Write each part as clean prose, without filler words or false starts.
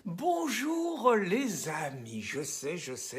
Bonjour les amis, je sais,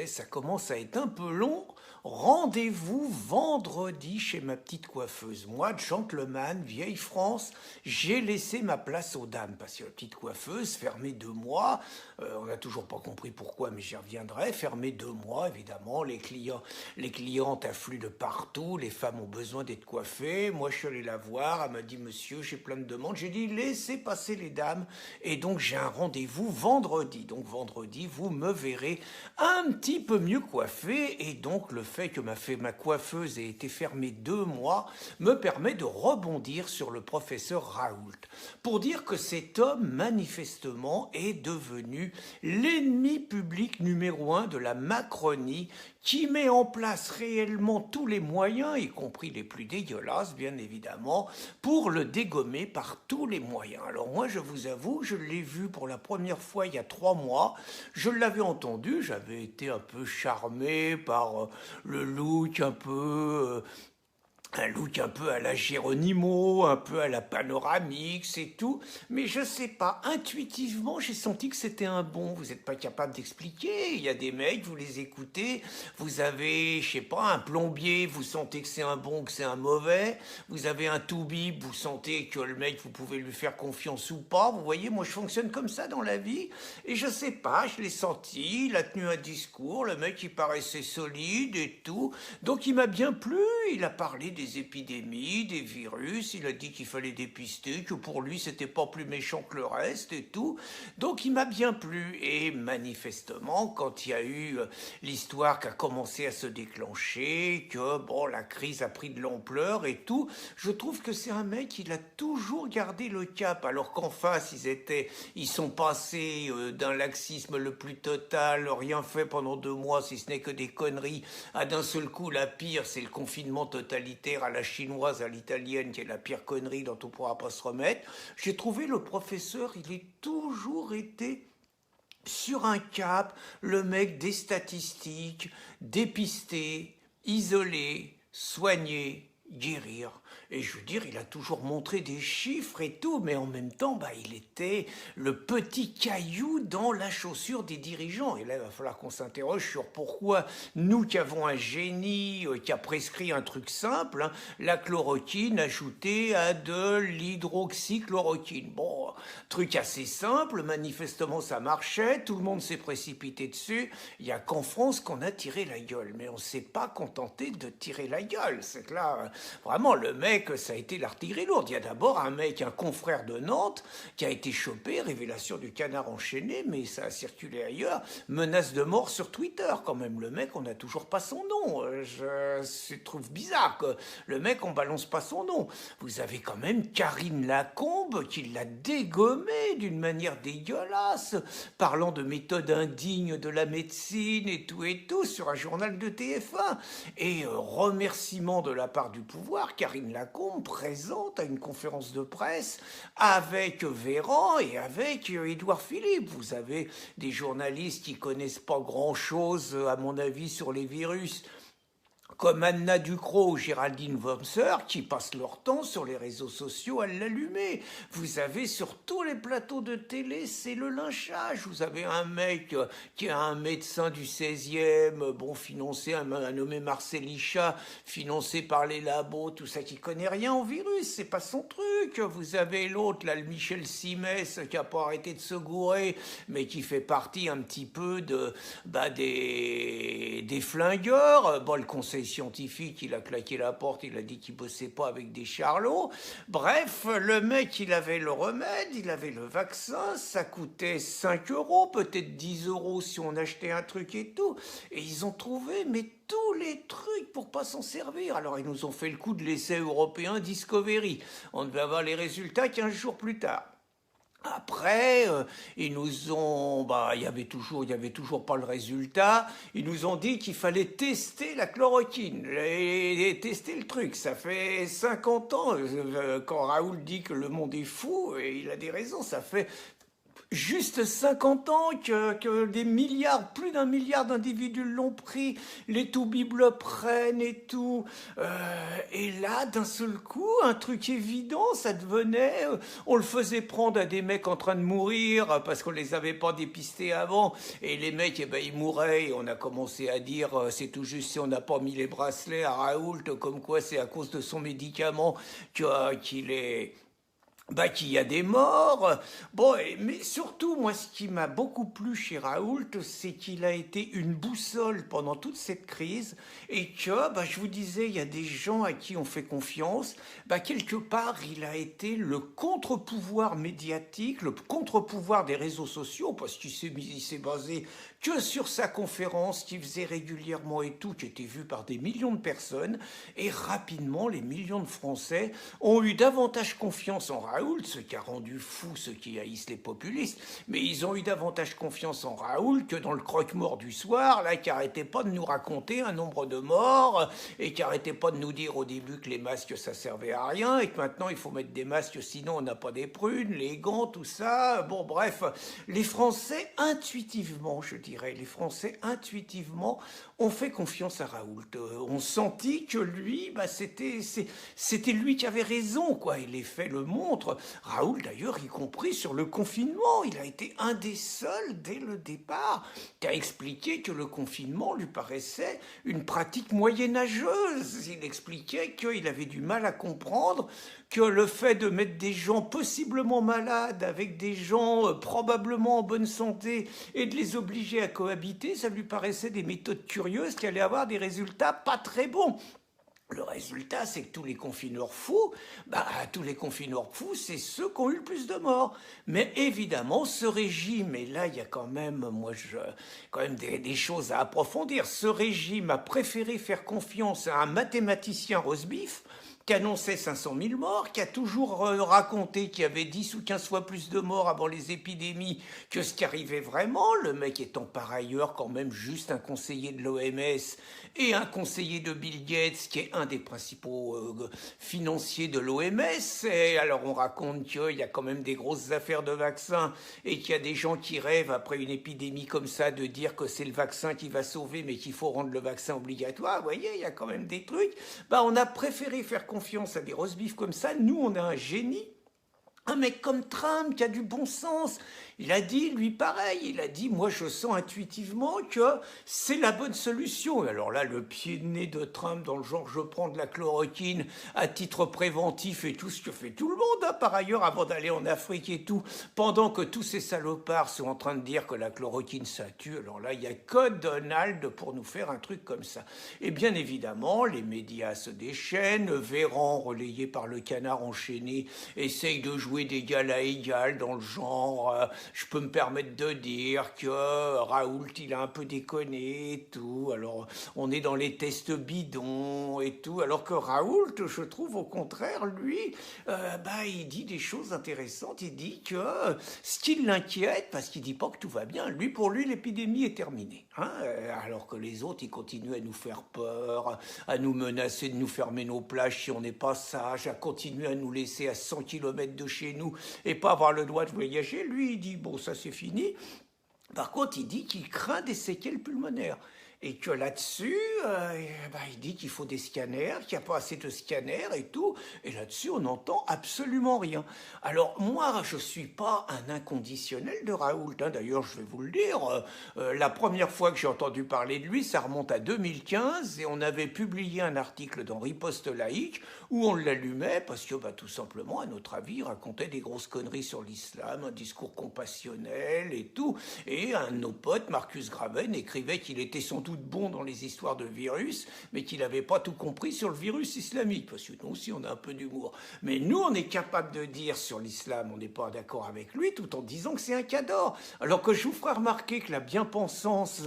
ça commence à être un peu long. Rendez-vous vendredi chez ma petite coiffeuse. Moi, gentleman, vieille France, j'ai laissé ma place aux dames parce que la petite coiffeuse, fermée 2 mois, on n'a toujours pas compris pourquoi, mais j'y reviendrai. Fermée 2 mois, évidemment, les clientes affluent de partout, les femmes ont besoin d'être coiffées. Moi, je suis allé la voir, elle m'a dit monsieur, j'ai plein de demandes. J'ai dit laissez passer les dames et donc j'ai un rendez-vous vendredi. Donc vendredi, vous me verrez un petit peu mieux coiffé et donc le fait que ma coiffeuse ait été fermée 2 mois me permet de rebondir sur le professeur Raoult pour dire que cet homme manifestement est devenu l'ennemi public numéro 1 de la Macronie qui met en place réellement tous les moyens, y compris les plus dégueulasses bien évidemment, pour le dégommer par tous les moyens. Alors moi je vous avoue, je l'ai vu pour la première fois il y a 3 mois, je l'avais entendu, j'avais été un peu charmé par le look un look un peu à la Geronimo, un peu à la panoramique, c'est tout. Mais je sais pas, intuitivement, j'ai senti que c'était un bon. Vous n'êtes pas capable d'expliquer. Il y a des mecs, vous les écoutez, vous avez, je sais pas, un plombier, vous sentez que c'est un bon, que c'est un mauvais. Vous avez un toubib, vous sentez que le mec, vous pouvez lui faire confiance ou pas. Vous voyez, moi, je fonctionne comme ça dans la vie. Et je sais pas, je l'ai senti, il a tenu un discours, le mec, il paraissait solide et tout. Donc, il m'a bien plu. Il a parlé des épidémies, des virus, il a dit qu'il fallait dépister, que pour lui c'était pas plus méchant que le reste et tout. Donc il m'a bien plu et manifestement quand il y a eu l'histoire qui a commencé à se déclencher, que bon la crise a pris de l'ampleur et tout, je trouve que c'est un mec il a toujours gardé le cap alors qu'en face ils sont passés d'un laxisme le plus total, rien fait pendant 2 mois si ce n'est que des conneries, à d'un seul coup la pire c'est le confinement totalitaire à la chinoise, à l'italienne, qui est la pire connerie dont on ne pourra pas se remettre. J'ai trouvé le professeur, il a toujours été sur un cap, le mec des statistiques, dépister, isoler, soigner, guérir. Et je veux dire, il a toujours montré des chiffres et tout, mais en même temps, il était le petit caillou dans la chaussure des dirigeants. Et là, il va falloir qu'on s'interroge sur pourquoi nous qui avons un génie qui a prescrit un truc simple, la chloroquine ajoutée à de l'hydroxychloroquine. Bon, truc assez simple, manifestement ça marchait, tout le monde s'est précipité dessus. Il n'y a qu'en France qu'on a tiré la gueule, mais on ne s'est pas contenté de tirer la gueule. C'est que là, vraiment, le mec, ça a été l'artillerie lourde. Il y a d'abord un mec, un confrère de Nantes, qui a été chopé, révélation du canard enchaîné, mais ça a circulé ailleurs, menace de mort sur Twitter quand même. Le mec, on n'a toujours pas son nom. Je trouve bizarre que le mec, on balance pas son nom. Vous avez quand même Karine Lacombe qui l'a dégommé d'une manière dégueulasse, parlant de méthodes indignes de la médecine et tout, sur un journal de TF1. Et remerciement de la part du pouvoir, Karine Lacombe présente à une conférence de presse avec Véran et avec Édouard Philippe. Vous avez des journalistes qui connaissent pas grand-chose, à mon avis, sur les virus, comme Anna Ducrot ou Géraldine Womser, qui passent leur temps sur les réseaux sociaux à l'allumer. Vous avez sur tous les plateaux de télé, c'est le lynchage. Vous avez un mec qui est un médecin du 16e, bon, financé, un nommé Marcel Ichat, financé par les labos, tout ça, qui connaît rien au virus, c'est pas son truc. Vous avez l'autre, là, le Michel Simès, qui a pas arrêté de se gourer, mais qui fait partie un petit peu des flingueurs. Bon, le conseil scientifique, il a claqué la porte, il a dit qu'il bossait pas avec des charlots. Bref, le mec, il avait le remède, il avait le vaccin, ça coûtait 5 euros, peut-être 10 euros si on achetait un truc et tout. Et ils ont trouvé, mais tous les trucs pour pas s'en servir. Alors ils nous ont fait le coup de l'essai européen Discovery. On devait avoir les résultats 15 jours plus tard. Après, ils nous ont, il y avait toujours pas le résultat. Ils nous ont dit qu'il fallait tester la chloroquine et tester le truc. Ça fait 50 ans, quand Raoul dit que le monde est fou, et il a des raisons, ça fait juste 50 ans que des milliards, plus d'un milliard d'individus l'ont pris, les tout-bibles le prennent et tout. Et là, d'un seul coup, un truc évident, ça devenait... on le faisait prendre à des mecs en train de mourir parce qu'on les avait pas dépistés avant. Et les mecs, eh ben, ils mouraient. Et on a commencé à dire, c'est tout juste si on n'a pas mis les bracelets à Raoult, comme quoi c'est à cause de son médicament qu'il est qu'il y a des morts. Bon, mais surtout, moi, ce qui m'a beaucoup plu chez Raoult, c'est qu'il a été une boussole pendant toute cette crise et que, je vous disais, il y a des gens à qui on fait confiance. Quelque part, il a été le contre-pouvoir médiatique, le contre-pouvoir des réseaux sociaux, parce il s'est basé que sur sa conférence qu'il faisait régulièrement et tout, qui était vue par des millions de personnes. Et rapidement, les millions de Français ont eu davantage confiance en Raoult, ce qui a rendu fou ceux qui haïssent les populistes, mais ils ont eu davantage confiance en Raoult que dans le croque-mort du soir, là, qui arrêtait pas de nous raconter un nombre de morts, et qui arrêtait pas de nous dire au début que les masques, ça servait à rien, et que maintenant, il faut mettre des masques, sinon on n'a pas des prunes, les gants, tout ça. Bon, bref, les Français, intuitivement, je dirais, les Français, intuitivement, ont fait confiance à Raoult. On sentit que lui, c'était lui qui avait raison, quoi, et les faits le montrent. Raoult, d'ailleurs, y compris sur le confinement, il a été un des seuls, dès le départ, qui a expliqué que le confinement lui paraissait une pratique moyenâgeuse. Il expliquait qu'il avait du mal à comprendre que le fait de mettre des gens possiblement malades avec des gens probablement en bonne santé et de les obliger à cohabiter, ça lui paraissait des méthodes curieuses qui allaient avoir des résultats pas très bons. Le résultat, c'est que tous les confineurs fous, c'est ceux qui ont eu le plus de morts. Mais évidemment, ce régime, et là, il y a quand même, des choses à approfondir. Ce régime a préféré faire confiance à un mathématicien rosebif qui annonçait 500 000 morts, qui a toujours raconté qu'il y avait 10 ou 15 fois plus de morts avant les épidémies que ce qui arrivait vraiment, le mec étant par ailleurs quand même juste un conseiller de l'OMS et un conseiller de Bill Gates, qui est un des principaux financiers de l'OMS. Et alors on raconte qu'il y a quand même des grosses affaires de vaccins et qu'il y a des gens qui rêvent après une épidémie comme ça de dire que c'est le vaccin qui va sauver mais qu'il faut rendre le vaccin obligatoire. Vous voyez, il y a quand même des trucs. On a préféré faire confiance à des rosebifs comme ça. Nous, on a un génie. Un mec comme Trump qui a du bon sens, il a dit, lui pareil, il a dit, moi je sens intuitivement que c'est la bonne solution. Et alors là, le pied de nez de Trump dans le genre, je prends de la chloroquine à titre préventif et tout ce que fait tout le monde, hein, par ailleurs, avant d'aller en Afrique et tout, pendant que tous ces salopards sont en train de dire que la chloroquine ça tue. Alors là, il n'y a que Donald pour nous faire un truc comme ça. Et bien évidemment, les médias se déchaînent, Véran, relayé par le Canard enchaîné, essaye de jouer d'égal à égal dans le genre je peux me permettre de dire que Raoult il a un peu déconné et tout, alors on est dans les tests bidons et tout, alors que Raoult, je trouve au contraire, lui il dit des choses intéressantes. Il dit que ce qui l'inquiète, parce qu'il dit pas que tout va bien, pour lui l'épidémie est terminée, hein, alors que les autres ils continuent à nous faire peur, à nous menacer de nous fermer nos plages si on n'est pas sage, à continuer à nous laisser à 100 km de chez nous et pas avoir le droit de voyager. Lui, il dit, bon, ça c'est fini. Par contre, il dit qu'il craint des séquelles pulmonaires. Et que là-dessus, il dit qu'il faut des scanners, qu'il n'y a pas assez de scanners et tout. Et là-dessus, on n'entend absolument rien. Alors, moi, je ne suis pas un inconditionnel de Raoult, hein. D'ailleurs, je vais vous le dire, la première fois que j'ai entendu parler de lui, ça remonte à 2015, et on avait publié un article dans Riposte laïque où on l'allumait parce que, tout simplement, à notre avis, il racontait des grosses conneries sur l'islam, un discours compassionnel et tout. Et un de nos potes, Marcus Graven, écrivait qu'il était sans doute bon dans les histoires de virus, mais qu'il n'avait pas tout compris sur le virus islamique, parce que nous aussi on a un peu d'humour. Mais nous, on est capable de dire sur l'islam, on n'est pas d'accord avec lui, tout en disant que c'est un cador. Alors que je vous ferai remarquer que la bien-pensance,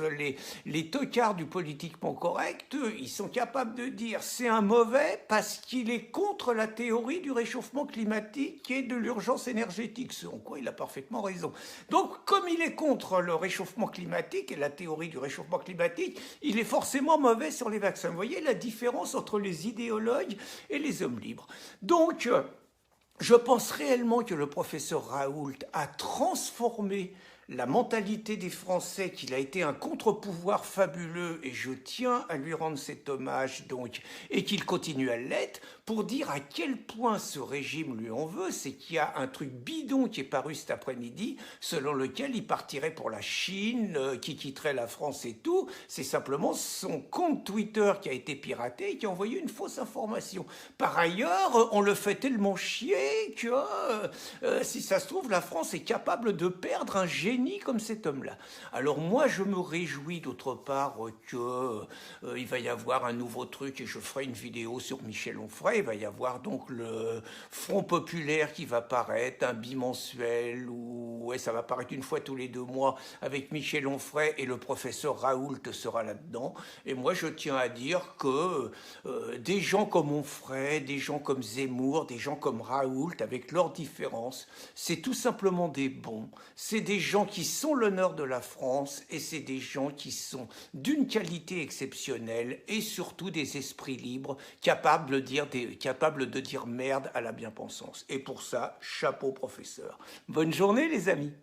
les tocards du politiquement correct, eux, ils sont capables de dire c'est un mauvais parce qu'il est contre la théorie du réchauffement climatique et de l'urgence énergétique, ce en quoi il a parfaitement raison. Donc, comme il est contre le réchauffement climatique et la théorie du réchauffement climatique, il est forcément mauvais sur les vaccins. Vous voyez la différence entre les idéologues et les hommes libres. Donc, Je pense réellement que le professeur Raoult a transformé la mentalité des Français, qu'il a été un contre-pouvoir fabuleux, et je tiens à lui rendre cet hommage donc, et qu'il continue à l'être, pour dire à quel point ce régime lui en veut. C'est qu'il y a un truc bidon qui est paru cet après-midi, selon lequel il partirait pour la Chine, qui quitterait la France et tout. C'est simplement son compte Twitter qui a été piraté et qui a envoyé une fausse information. Par ailleurs, on le fait tellement chier que, si ça se trouve, la France est capable de perdre un génie comme cet homme-là. Alors moi, je me réjouis d'autre part que il va y avoir un nouveau truc, et je ferai une vidéo sur Michel Onfray. Il va y avoir donc le Front Populaire qui va paraître, un bimensuel, où ouais, ça va paraître une fois tous les 2 mois, avec Michel Onfray, et le professeur Raoult sera là-dedans. Et moi, je tiens à dire que des gens comme Onfray, des gens comme Zemmour, des gens comme Raoult, avec leurs différences, c'est tout simplement des bons. C'est des gens qui sont l'honneur de la France, et c'est des gens qui sont d'une qualité exceptionnelle, et surtout des esprits libres, capables de dire merde à la bien-pensance. Et pour ça, chapeau professeur. Bonne journée les amis.